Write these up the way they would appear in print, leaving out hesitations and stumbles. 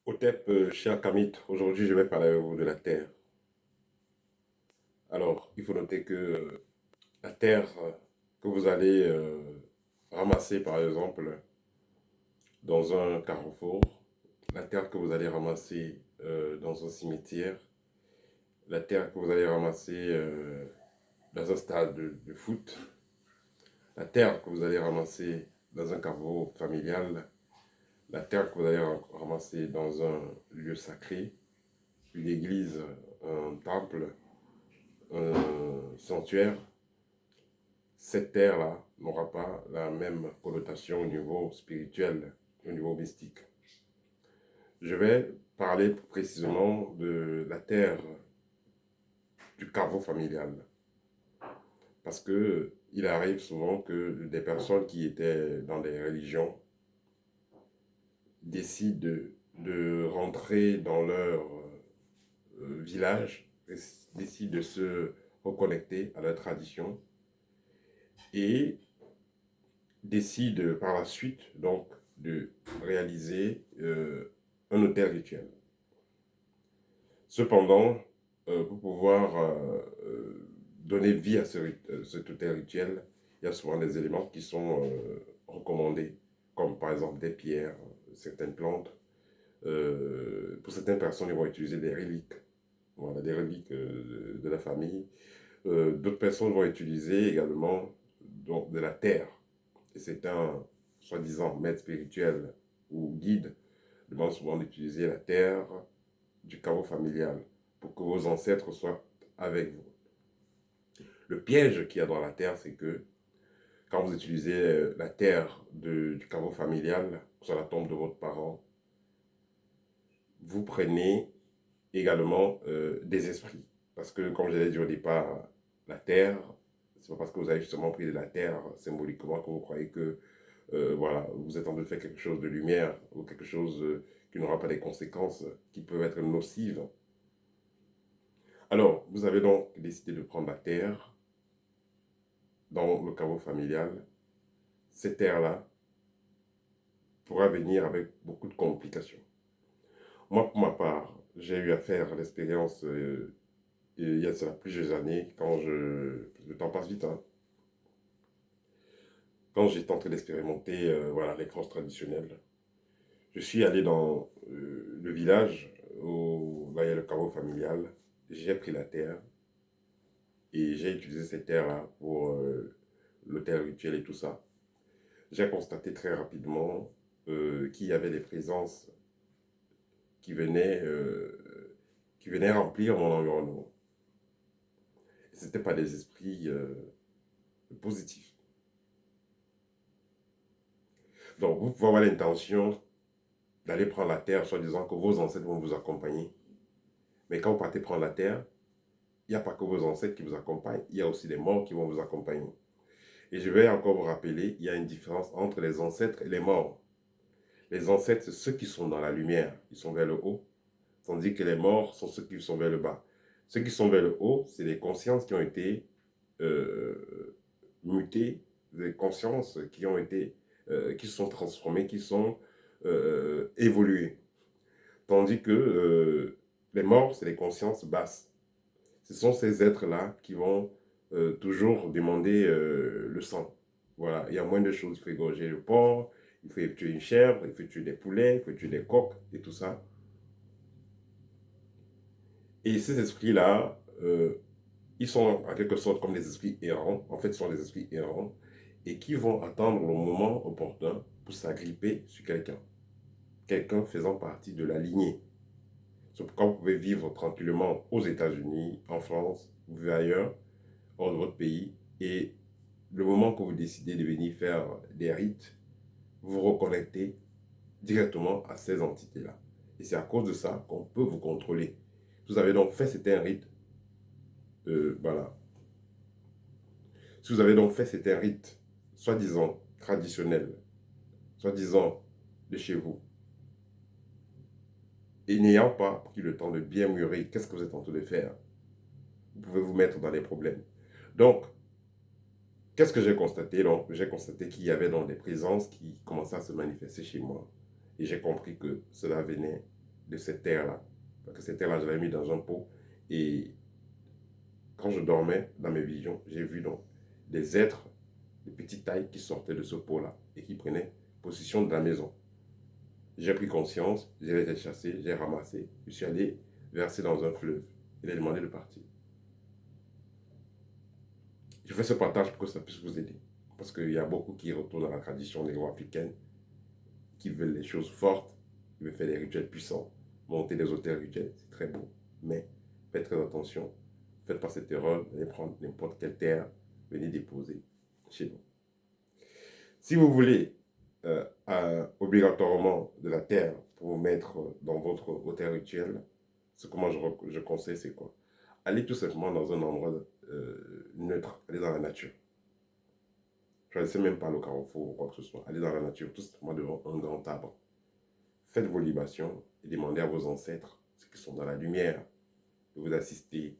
Otep, cher Kamit, aujourd'hui je vais parler avec vous de la Terre. Alors, il faut noter que la Terre que vous allez ramasser, par exemple, dans un carrefour, la Terre que vous allez ramasser dans un cimetière, la Terre que vous allez ramasser dans un stade de foot, la Terre que vous allez ramasser dans un carrefour familial, la Terre que vous allez ramasser dans un lieu sacré, une église, un temple, un sanctuaire, cette terre-là n'aura pas la même connotation au niveau spirituel, au niveau mystique. Je vais parler précisément de la terre du caveau familial. Parce que il arrive souvent que des personnes qui étaient dans des religions décident de rentrer dans leur village, décident de se reconnecter à leur tradition et décide par la suite donc de réaliser un hôtel rituel. Cependant, pour pouvoir donner vie à cet hôtel rituel, il y a souvent des éléments qui sont recommandés, comme par exemple des pierres, certaines plantes. Pour certaines personnes, ils vont utiliser des reliques, voilà, des reliques de la famille. D'autres personnes vont utiliser également donc, de la terre. Et c'est un soi-disant maître spirituel ou guide demande souvent d'utiliser la terre du caveau familial pour que vos ancêtres soient avec vous. Le piège qu'il y a dans la terre, c'est que quand vous utilisez la terre du caveau familial sur la tombe de votre parent, vous prenez également des esprits. Parce que, comme je l'ai dit au départ, la terre, c'est pas parce que vous avez justement pris de la terre symboliquement que vous croyez que voilà, vous êtes en train de faire quelque chose de lumière ou quelque chose qui n'aura pas des conséquences qui peuvent être nocives. Alors, vous avez donc décidé de prendre la terre dans le caveau familial. Cette terre-là pourra venir avec beaucoup de complications. Moi, pour ma part, j'ai eu à faire l'expérience il y a cela plusieurs années, quand le temps passe vite, hein, quand j'étais en train d'expérimenter voilà, les crosses traditionnelles. Je suis allé dans le village où là, il y a le caveau familial. J'ai pris la terre et j'ai utilisé cette terre-là pour l'hôtel rituel et tout ça. J'ai constaté très rapidement qu'il y avait des présences qui venaient, euh, qui venaient remplir mon environnement. Ce n'étaient pas des esprits positifs. Donc, vous pouvez avoir l'intention d'aller prendre la terre, soit disant que vos ancêtres vont vous accompagner. Mais quand vous partez prendre la terre, il n'y a pas que vos ancêtres qui vous accompagnent, il y a aussi des morts qui vont vous accompagner. Et je vais encore vous rappeler, il y a une différence entre les ancêtres et les morts. Les ancêtres, c'est ceux qui sont dans la lumière, ils sont vers le haut, tandis que les morts sont ceux qui sont vers le bas. Ceux qui sont vers le haut, c'est des consciences qui ont été mutées, des consciences qui ont été, qui sont transformées, qui sont évoluées. Tandis que les morts, c'est les consciences basses. Ce sont ces êtres-là qui vont toujours demander le sang. Voilà, il y a moins de choses. Il faut égorger le porc, il faut tuer une chèvre, il faut tuer des poulets, il faut tuer des coqs et tout ça. Et ces esprits-là, ils sont en quelque sorte comme des esprits errants. En fait, ce sont des esprits errants et qui vont attendre le moment opportun pour s'agripper sur quelqu'un. Quelqu'un faisant partie de la lignée. C'est pourquoi vous pouvez vivre tranquillement aux États-Unis, en France, vous vivez ailleurs, hors de votre pays, et le moment que vous décidez de venir faire des rites, vous vous reconnectez directement à ces entités-là. Et c'est à cause de ça qu'on peut vous contrôler. Vous avez donc fait certains rites, voilà. Si vous avez donc fait certains rites, soi-disant traditionnels, soi-disant de chez vous, et n'ayant pas pris le temps de bien mûrir, qu'est-ce que vous êtes en train de faire? Vous pouvez vous mettre dans des problèmes. Donc, qu'est-ce que j'ai constaté? Donc, j'ai constaté qu'il y avait donc des présences qui commençaient à se manifester chez moi. Et j'ai compris que cela venait de cette terre-là. Parce que cette terre-là, je l'avais mis dans un pot. Et quand je dormais, dans mes visions, j'ai vu donc des êtres de petite taille qui sortaient de ce pot-là et qui prenaient possession de la maison. J'ai pris conscience, j'ai été chassé, j'ai ramassé, je suis allé verser dans un fleuve. Il a demandé de partir. Je fais ce partage pour que ça puisse vous aider. Parce qu'il y a beaucoup qui retournent à la tradition négro-africaine, qui veulent les choses fortes, qui veulent faire des rituels puissants, monter des hôtels rituels, c'est très beau. Mais faites très attention, faites pas cette erreur d'aller prendre n'importe quelle terre, venez déposer chez nous. Si vous voulez obligatoirement de la terre pour vous mettre dans votre hôtel rituel, ce que moi je conseille, c'est quoi? Allez tout simplement dans un endroit neutre, allez dans la nature. Choisissez même pas le carrefour ou quoi que ce soit. Allez dans la nature, tout simplement devant un grand arbre. Faites vos libations et demandez à vos ancêtres, ceux qui sont dans la lumière, de vous assister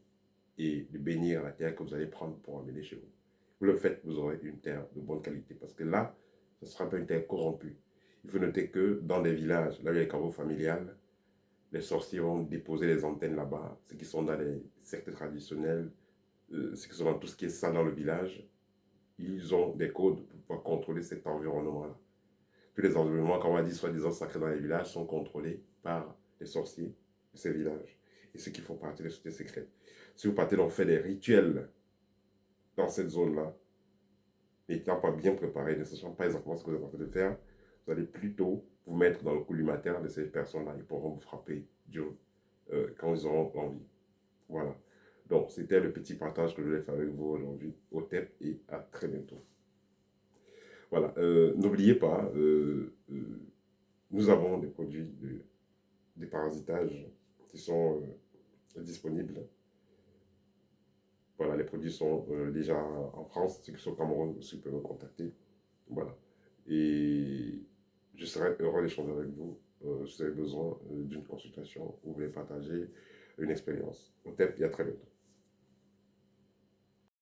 et de bénir la terre que vous allez prendre pour amener chez vous. Vous le faites, vous aurez une terre de bonne qualité. Parce que là, ce ne sera pas une terre corrompue. Il faut noter que dans des villages, là où il y a les caveaux familiales, les sorciers vont déposer les antennes là-bas. Ceux qui sont dans les sectes traditionnels, ceux qui sont dans tout ce qui est ça dans le village, ils ont des codes pour pouvoir contrôler cet environnement-là. Tous les environnements, comme on a dit, soi-disant sacrés dans les villages, sont contrôlés par les sorciers de ces villages. Et ceux qui font partie des sociétés secrètes. Si vous partez donc faire des rituels dans cette zone-là, n'étant pas bien préparé, ne sachant pas exactement ce que vous êtes en train de faire, vous allez plutôt vous mettre dans le collimateur de ces personnes-là. Ils pourront vous frapper dur quand ils auront envie. Voilà. Donc, c'était le petit partage que je voulais faire avec vous aujourd'hui. Au TEP et à très bientôt. Voilà. N'oubliez pas, nous avons des produits de déparasitage qui sont disponibles. Voilà, les produits sont déjà en France. Ceux qui sont au Cameroun aussi peuvent me contacter. Voilà. Et je serai heureux d'échanger avec vous si vous avez besoin d'une consultation ou vous voulez partager une expérience. Au TEP, et à très bientôt.